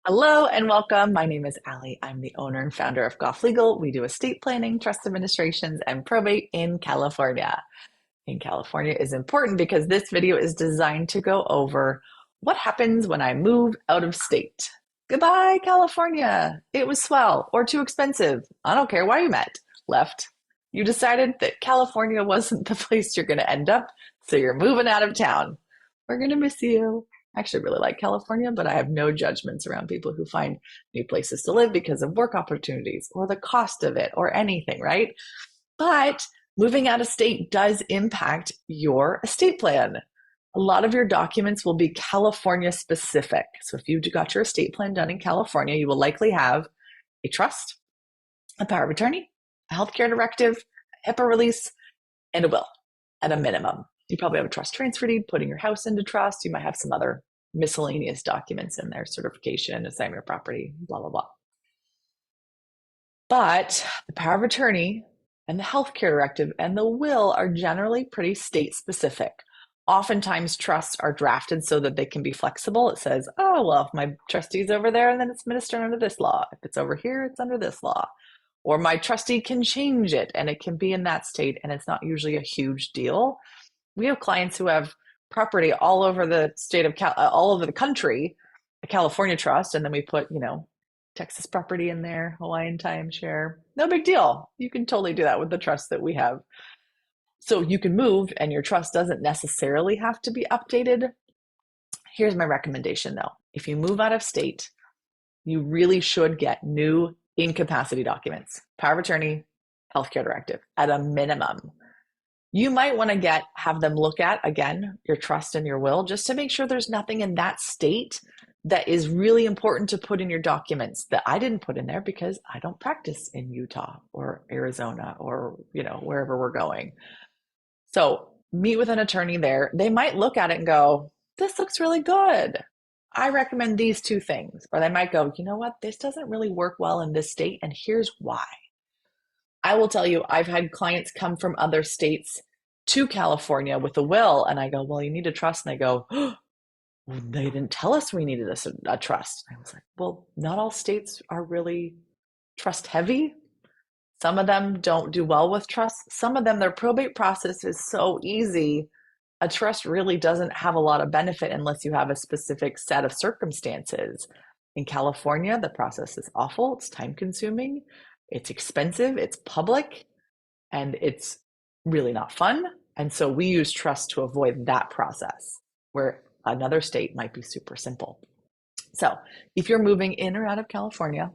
Hello and welcome. My name is Ali. I'm the owner and founder of Goff Legal. We do estate planning, trust administrations, and probate in California. In California is important because this video is designed to go over what happens when I move out of state. Goodbye, California. It was swell or too expensive. I don't care why you met. Left. You decided that California wasn't the place you're going to end up, so you're moving out of town. We're going to miss you. I actually really like California, but I have no judgments around people who find new places to live because of work opportunities or the cost of it or anything, right? But moving out of state does impact your estate plan. A lot of your documents will be California specific. So if you got your estate plan done in California, you will likely have a trust, a power of attorney, a healthcare directive, a HIPAA release, and a will at a minimum. You probably have a trust transfer deed, putting your house into trust. You might have some other miscellaneous documents in there, certification, assignment of property, blah, blah, blah. But the power of attorney and the healthcare directive and the will are generally pretty state specific. Oftentimes trusts are drafted so that they can be flexible. It says, oh, well, if my trustee's over there, and then it's administered under this law. If it's over here, it's under this law. Or my trustee can change it and it can be in that state, and it's not usually a huge deal. We have clients who have property all over the state of all over the country, a California trust, and then we put, Texas property in there, Hawaiian timeshare. No big deal. You can totally do that with the trust that we have. So you can move and your trust doesn't necessarily have to be updated. Here's my recommendation though. If you move out of state, you really should get new incapacity documents, power of attorney, healthcare directive at a minimum. You might want to have them look at, again, your trust and your will, just to make sure there's nothing in that state that is really important to put in your documents that I didn't put in there because I don't practice in Utah or Arizona or, wherever we're going. So meet with an attorney there. They might look at it and go, this looks really good. I recommend these two things. Or they might go, you know what, this doesn't really work well in this state, and here's why. I will tell you, I've had clients come from other states to California with a will, and I go, well, you need a trust. And they go, oh, well, they didn't tell us we needed a trust. I was like, well, not all states are really trust heavy. Some of them don't do well with trust. Some of them, their probate process is so easy. A trust really doesn't have a lot of benefit unless you have a specific set of circumstances. In California, the process is awful. It's time consuming. It's expensive. It's public. And it's really not fun. And so we use trust to avoid that process where another state might be super simple. So if you're moving in or out of California,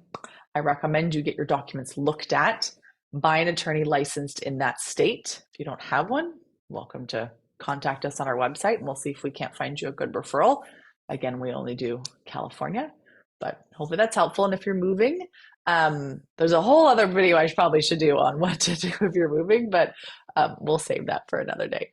I recommend you get your documents looked at by an attorney licensed in that state. If you don't have one, welcome to contact us on our website and we'll see if we can't find you a good referral. Again, we only do California, but hopefully that's helpful. And if you're moving, there's a whole other video I probably should do on what to do if you're moving, but we'll save that for another day.